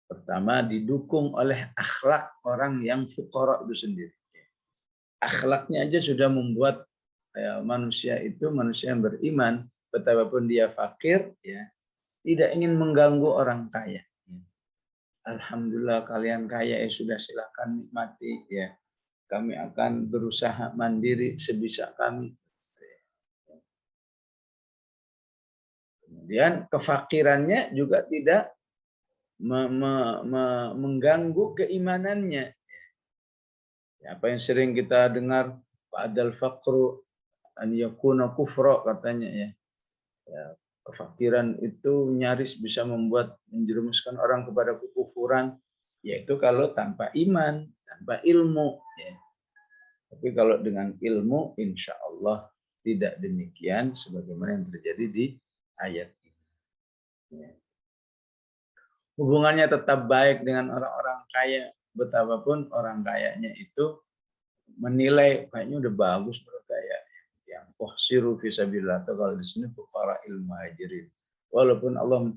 Pertama didukung oleh akhlak orang yang fuqara itu sendiri. Akhlaknya aja sudah membuat manusia itu manusia yang beriman betapapun dia fakir ya tidak ingin mengganggu orang kaya. Alhamdulillah kalian kaya ya sudah silakan nikmati ya. Kami akan berusaha mandiri sebisa kami. Kemudian kefakirannya juga tidak mengganggu keimanannya. Ya, apa yang sering kita dengar Fa'adal faqru an yakuna kufra katanya ya. Ya, kefakiran itu nyaris bisa menjerumuskan orang kepada kekufuran, yaitu kalau tanpa iman, tanpa ilmu. Ya. Tapi kalau dengan ilmu, insya Allah tidak demikian sebagaimana yang terjadi di ayat ini. Ya. Hubungannya tetap baik dengan orang-orang kaya, betapapun orang kayanya itu menilai kayaknya udah bagus berkaya. Yang uhsiru fisabilillah atau kalau di sini fuqara'il muhajirin. Walaupun Allah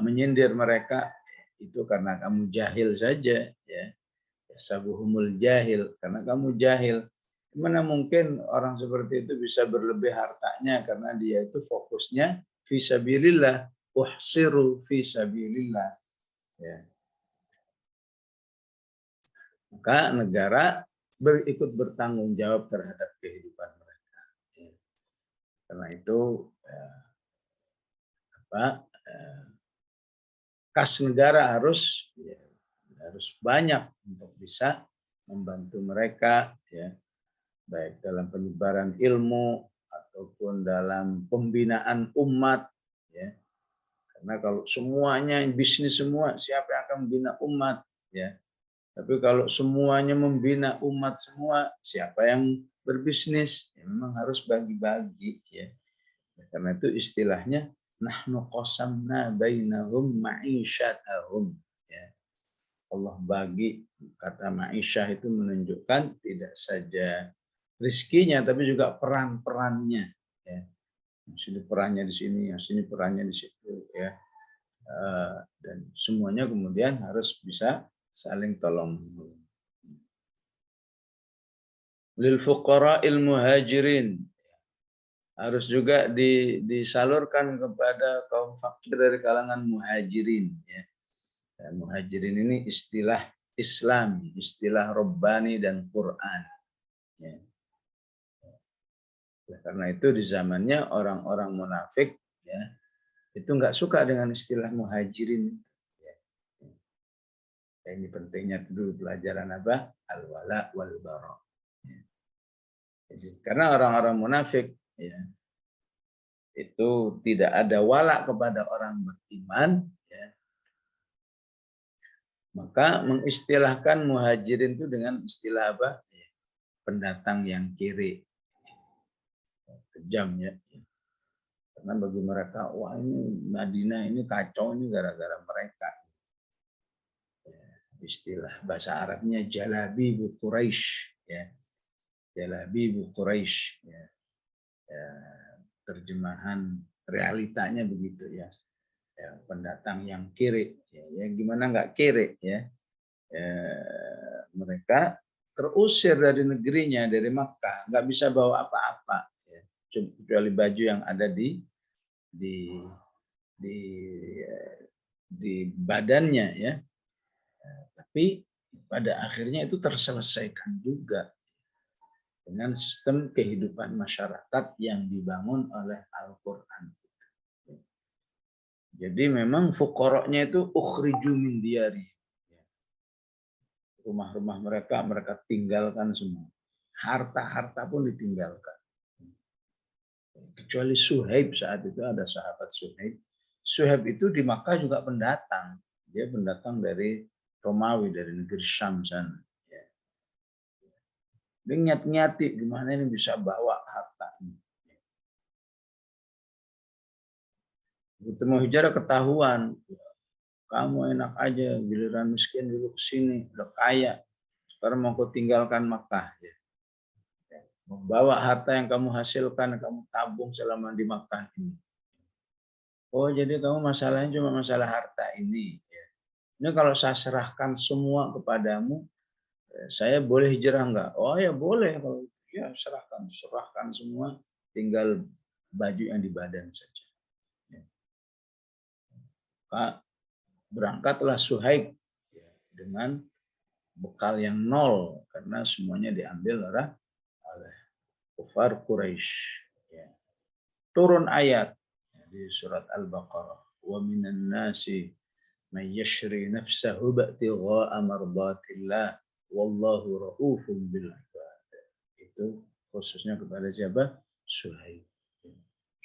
menyindir mereka itu karena kamu jahil saja ya. Sabuhumul jahil karena kamu jahil. Mana mungkin orang seperti itu bisa berlebih hartanya karena dia itu fokusnya fisabilillah, uhsiru fisabilillah ya. Maka negara ikut bertanggung jawab terhadap kehidupan mereka. Ya. Karena itu kas negara harus banyak untuk bisa membantu mereka ya baik dalam penyebaran ilmu ataupun dalam pembinaan umat ya karena kalau semuanya bisnis semua siapa yang akan membina umat ya tapi kalau semuanya membina umat semua siapa yang berbisnis ya, memang harus bagi-bagi ya karena itu istilahnya nahnu qasamna bainahum ma'isyatahum ya Allah bagi kata ma'isyah itu menunjukkan tidak saja rizkinya tapi juga peran-perannya ya yang sini perannya di sini yang sini perannya di situ ya dan semuanya kemudian harus bisa saling tolong lil fuqara'il muhajirin Harus juga disalurkan kepada kaum fakir dari kalangan muhajirin. Ya. Dan muhajirin ini istilah Islam, istilah Rabbani dan Quran. Ya. Karena itu di zamannya orang-orang munafik, ya, itu nggak suka dengan istilah muhajirin. Ya. Ini pentingnya dulu pelajaran apa? Al-wala wal bara. Ya. Jadi, karena orang-orang munafik, ya, itu tidak ada wala kepada orang beriman, ya, maka mengistilahkan muhajirin itu dengan istilah apa? Pendatang yang kiri. Kejam, ya. Karena bagi mereka, wah ini Madinah ini kacau ini gara-gara mereka. Istilah bahasa Arabnya jalabibu Quraisy, ya. Jalabibu Quraisy, ya. Ya, terjemahan realitanya begitu, ya. Ya, pendatang yang kiri, ya gimana nggak kiri, ya. Mereka terusir dari negerinya, dari Makkah, nggak bisa bawa apa-apa, ya. Kecuali baju yang ada di di di badannya, ya. Tapi pada akhirnya itu terselesaikan juga dengan sistem kehidupan masyarakat yang dibangun oleh Al-Quran. Jadi memang fuqaranya itu ukhriju min diyari. Rumah-rumah mereka tinggalkan semua. Harta-harta pun ditinggalkan. Kecuali Suhaib, saat itu ada sahabat Suhaib. Suhaib itu di Makkah juga pendatang. Dia pendatang dari Romawi, dari negeri Syam sana. Dia nyat-nyati gimana ini bisa bawa harta ini. Begitu mau hijrah ketahuan. Kamu enak aja, giliran miskin dulu ke sini, udah kaya. Sekarang mau kau tinggalkan Makkah. Membawa harta yang kamu hasilkan, kamu tabung selama di Makkah ini. Oh, jadi kamu masalahnya cuma masalah harta ini. Ini kalau saya serahkan semua kepadamu, saya boleh hijrah enggak? Oh ya boleh, kalau ya serahkan semua, tinggal baju yang di badan saja. Maka berangkatlah Suhaib dengan bekal yang nol, karena semuanya diambil oleh kufar Quraisy. Turun ayat di surat Al-Baqarah, wa minan nasi may yashri nafsahu ba'tigha'a mardatillah wallahu ra'ufun bil ibad. Itu khususnya kepada siapa? Suhaib.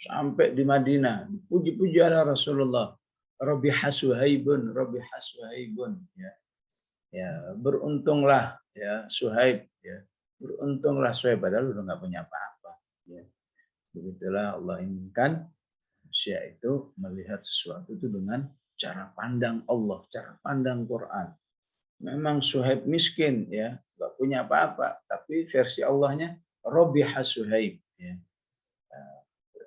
Sampai di Madinah dipuji-puji oleh Rasulullah. Rabiha Suhaibun, Rabiha Suhaibun, ya. Ya, beruntunglah ya Suhaib, ya. Beruntunglah Suhaib, padahal udah nggak punya apa-apa, ya. Begitulah Allah inginkan manusia itu melihat sesuatu itu dengan cara pandang Allah, cara pandang Quran. Memang Suhaib miskin, ya, nggak punya apa-apa, tapi versi Allahnya Rabiha Suhaib, ya.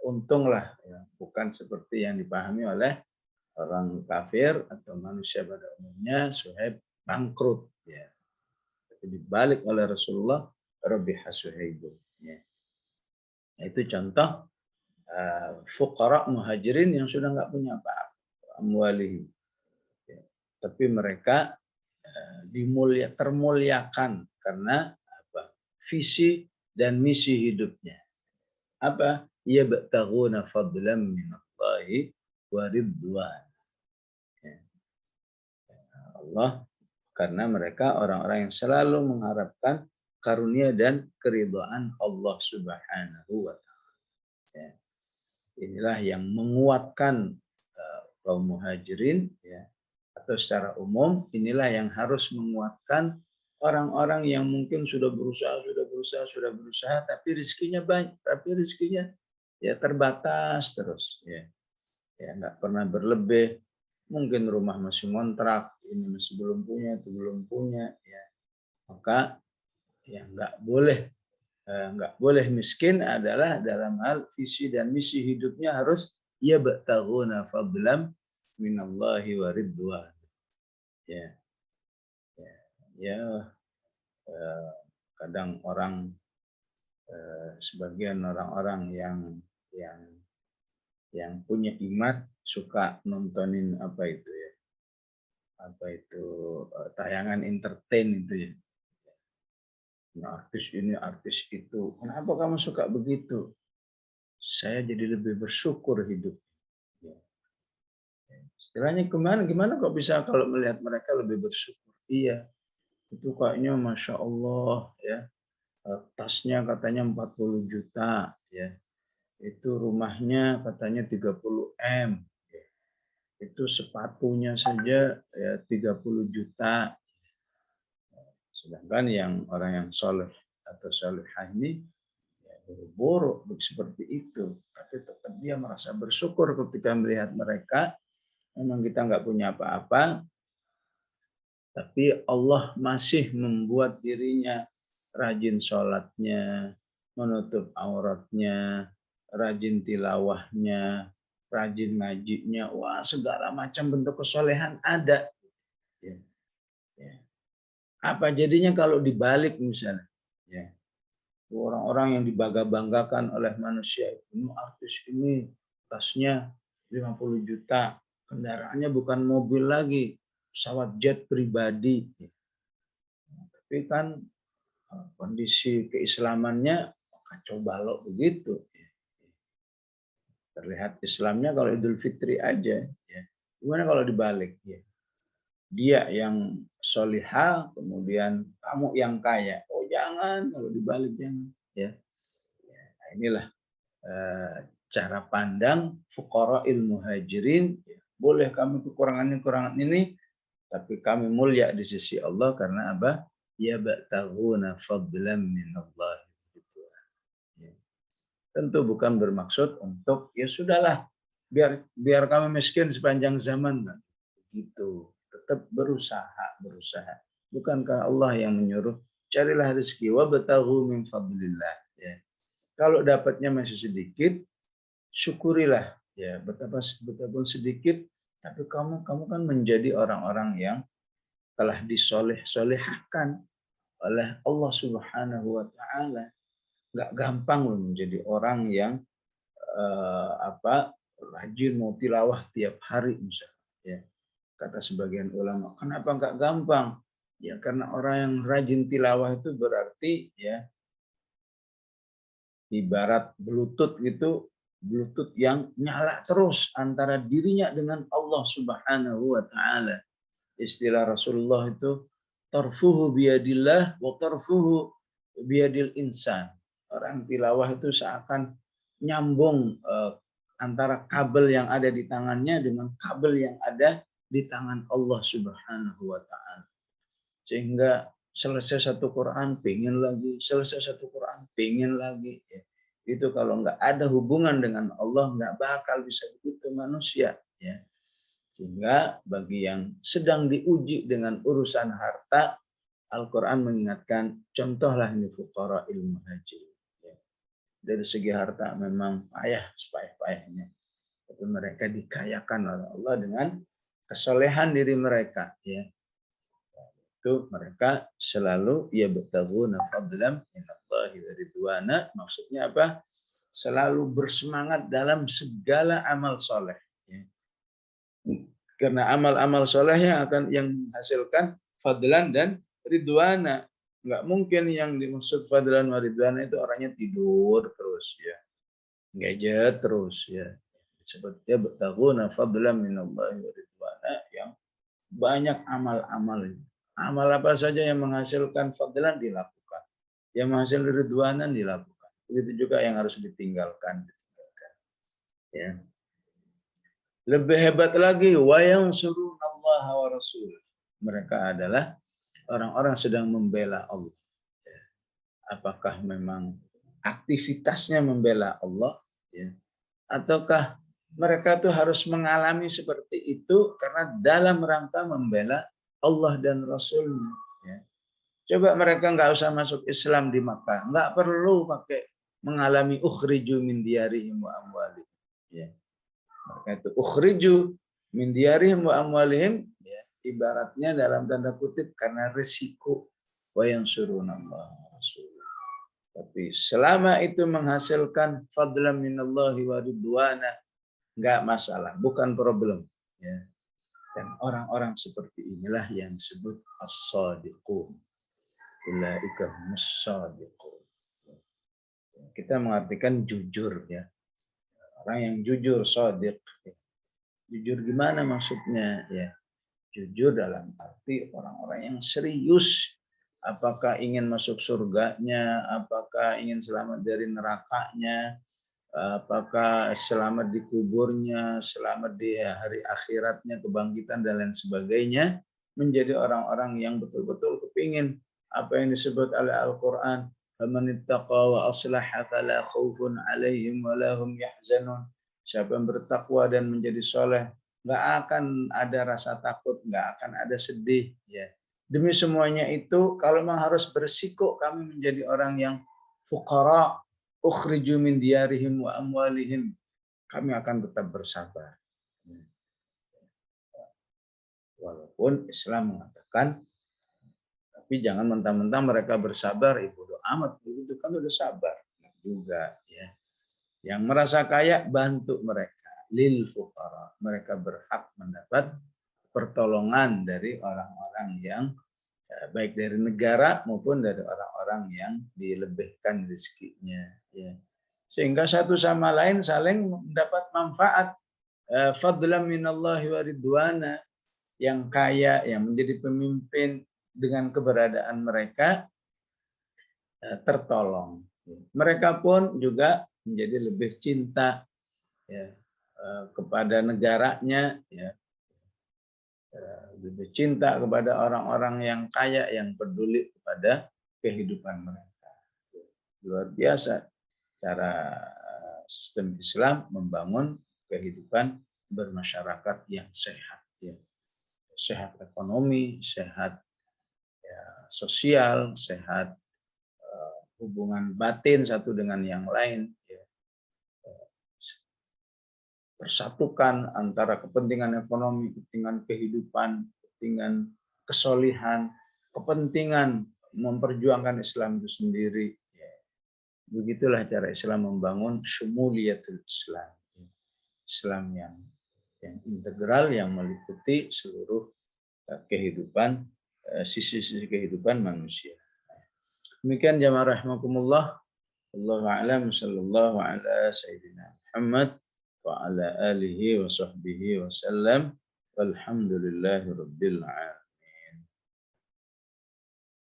Untunglah, ya. Bukan seperti yang dipahami oleh orang kafir atau manusia pada umumnya, Suhaib bangkrut, ya. Tapi dibalik oleh Rasulullah, Rabiha Suhaib, ya. Itu contoh fuqara muhajirin yang sudah nggak punya apa-apa, amwalihim. Ya. Tapi mereka termuliakan karena apa? Visi dan misi hidupnya. Apa? Yabtaghuna fadlan minallahi wa ridwan. Ya. Allah, karena mereka orang-orang yang selalu mengharapkan karunia dan keridhaan Allah Subhanahu wa taala. Ya. Inilah yang menguatkan kaum muhajirin, ya, atau secara umum inilah yang harus menguatkan orang-orang yang mungkin sudah berusaha, tapi rezekinya ya terbatas terus, ya. Ya nggak pernah berlebih, mungkin rumah masih ngontrak, ini masih belum punya, itu belum punya, ya. Maka ya nggak boleh miskin adalah dalam hal visi dan misi hidupnya harus yabtaghuna fadlan minallahi wa ridwan. Ya, ya, ya, kadang sebagian orang-orang yang yang punya iman suka nontonin tayangan entertain itu ya. Artis ini, artis itu. Kenapa kamu suka begitu? Saya jadi lebih bersyukur hidup. Ya. Istilahnya gimana kok bisa kalau melihat mereka lebih bersyukur? Iya, itu kayaknya Masya Allah ya. Tasnya katanya 40 juta ya. Itu rumahnya katanya 30 M. Itu sepatunya saja ya 30 juta. Sedangkan yang orang yang soleh atau solehah ini ya, boro-boro seperti itu. Tapi tetap dia merasa bersyukur ketika melihat mereka. Memang kita nggak punya apa-apa, tapi Allah masih membuat dirinya rajin sholatnya, menutup auratnya, rajin tilawahnya, rajin ngajinya. Wah, segala macam bentuk kesolehan ada. Ya. Ya. Apa jadinya kalau dibalik misalnya? Ya. Orang-orang yang dibangga-banggakan oleh manusia. Ini artis ini tasnya 50 juta. Kendaraannya bukan mobil lagi. Pesawat jet pribadi. Tapi kan kondisi keislamannya kacau balau begitu. Terlihat Islamnya kalau Idul Fitri aja. Gimana kalau dibalik? Dia yang solihah, kemudian kamu yang kaya. Oh jangan, kalau dibalik jangan. Ya. Nah, inilah cara pandang fuqara'il muhajirin. Boleh kami kekurangan ini, tapi kami mulia di sisi Allah karena apa? Ya ba'taghuna fadlan minallah. Tentu bukan bermaksud untuk ya sudahlah biar kami miskin sepanjang zaman. Gitu. Tetap berusaha. Bukankah Allah yang menyuruh carilah rezeki wa bataghu min fadlillah ya. Kalau dapatnya masih sedikit, syukurilah ya, betapapun sedikit, tapi kamu kan menjadi orang-orang yang telah disolehkan oleh Allah Subhanahu wa taala. Enggak gampang loh menjadi orang yang rajin mau tilawah tiap hari misalnya ya. Kata sebagian ulama, kenapa enggak gampang? Ya karena orang yang rajin tilawah itu berarti ya ibarat Bluetooth gitu, Bluetooth yang nyala terus antara dirinya dengan Allah Subhanahu wa taala. Istilah Rasulullah itu tarfuhu biyadillah wa tarfuhu biyadil insan. Orang tilawah itu seakan nyambung antara kabel yang ada di tangannya dengan kabel yang ada di tangan Allah Subhanahu wa taala. Sehingga selesai satu Quran pengen lagi, selesai satu Quran pengen lagi. Itu kalau nggak ada hubungan dengan Allah nggak bakal bisa begitu manusia. Ya. Sehingga bagi yang sedang diuji dengan urusan harta, Al-Quran mengingatkan contohlah ini fuqara'il muhajirin. Ya. Dari segi harta memang payah-payahnya. Tapi mereka dikayakan oleh Allah dengan kesolehan diri mereka. Ya. Itu mereka selalu ya bataghuna fadlan minallahi wa ridwana. Maksudnya apa? Selalu bersemangat dalam segala amal soleh. Ya. Karena amal-amal solehnya akan yang menghasilkan fadlan dan ridwana. Enggak mungkin yang dimaksud fadlan wa ridwana itu orangnya tidur terus ya. Gadget terus ya. Seperti ya bataghuna fadlan minallahi wa ridwana yang banyak amal-amal. Amal apa saja yang menghasilkan fadlan dilakukan. Yang menghasilkan ridwanan dilakukan. Begitu juga yang harus ditinggalkan. Ya. Lebih hebat lagi, wa yansurunallaha wa rasul. Mereka adalah orang-orang sedang membela Allah. Apakah memang aktivitasnya membela Allah? Ya. Ataukah mereka tuh harus mengalami seperti itu karena dalam rangka membela Allah dan Rasulnya. Ya. Coba mereka nggak usah masuk Islam di Makkah, nggak perlu pakai mengalami ukhriju min diyarihim wa amwalihim. Ya. Mereka itu ukhriju min diyarihim wa amwalihim, ya, ibaratnya dalam tanda kutip karena resiko wa yansurunallah Rasul. Tapi selama itu menghasilkan fadlan minallahi wa ridwana, enggak masalah, bukan problem. Ya. Dan orang-orang seperti inilah yang disebut as-sadiqun. Ulaika humus-sadiqun. Kita mengartikan jujur ya. Orang yang jujur, shadiq. Jujur gimana maksudnya ya? Jujur dalam arti orang-orang yang serius. Apakah ingin masuk surganya, apakah ingin selamat dari nerakanya, apakah selamat di kuburnya, selamat di hari akhiratnya, kebangkitan dan lain sebagainya, menjadi orang-orang yang betul-betul kepingin apa yang disebut oleh Al-Quran, "Faman ittaqa wa aslaha fala khaufun 'alaihim wa la hum yahzanun." Siapa yang bertakwa dan menjadi soleh, nggak akan ada rasa takut, nggak akan ada sedih. Ya. Demi semuanya itu, kalau memang harus bersiko kami menjadi orang yang fuqara, ukhriju min diyarihim wa amwalihim, kami akan tetap bersabar. Walaupun Islam mengatakan, tapi jangan mentang-mentang mereka bersabar, bodo amat, itu kan udah sabar. Juga ya. Yang merasa kaya, bantu mereka. Lil fuqara. Mereka berhak mendapat pertolongan dari orang-orang yang baik dari negara maupun dari orang-orang yang dilebihkan rezekinya. Ya. Sehingga satu sama lain saling mendapat manfaat. Fadlan minallahi wa ridwana. Yang kaya, yang menjadi pemimpin dengan keberadaan mereka tertolong. Mereka pun juga menjadi lebih cinta ya, kepada negaranya, ya, lebih cinta kepada orang-orang yang kaya, yang peduli kepada kehidupan mereka. Luar biasa cara sistem Islam membangun kehidupan bermasyarakat yang sehat. Ya. Sehat ekonomi, sehat ya, sosial, sehat hubungan batin satu dengan yang lain. Ya. Persatukan antara kepentingan ekonomi, kepentingan kehidupan, kepentingan kesolihan, kepentingan memperjuangkan Islam itu sendiri. Begitulah cara Islam membangun syumuliyatul Islam. Islam yang integral, yang meliputi seluruh kehidupan, sisi-sisi kehidupan manusia. Demikian jamaah rahimakumullah. Wallahu a'lam, sallallahu ala sayyidina Muhammad wa ala alihi wa sahbihi wa sallam. Walhamdulillahi rabbil alamin.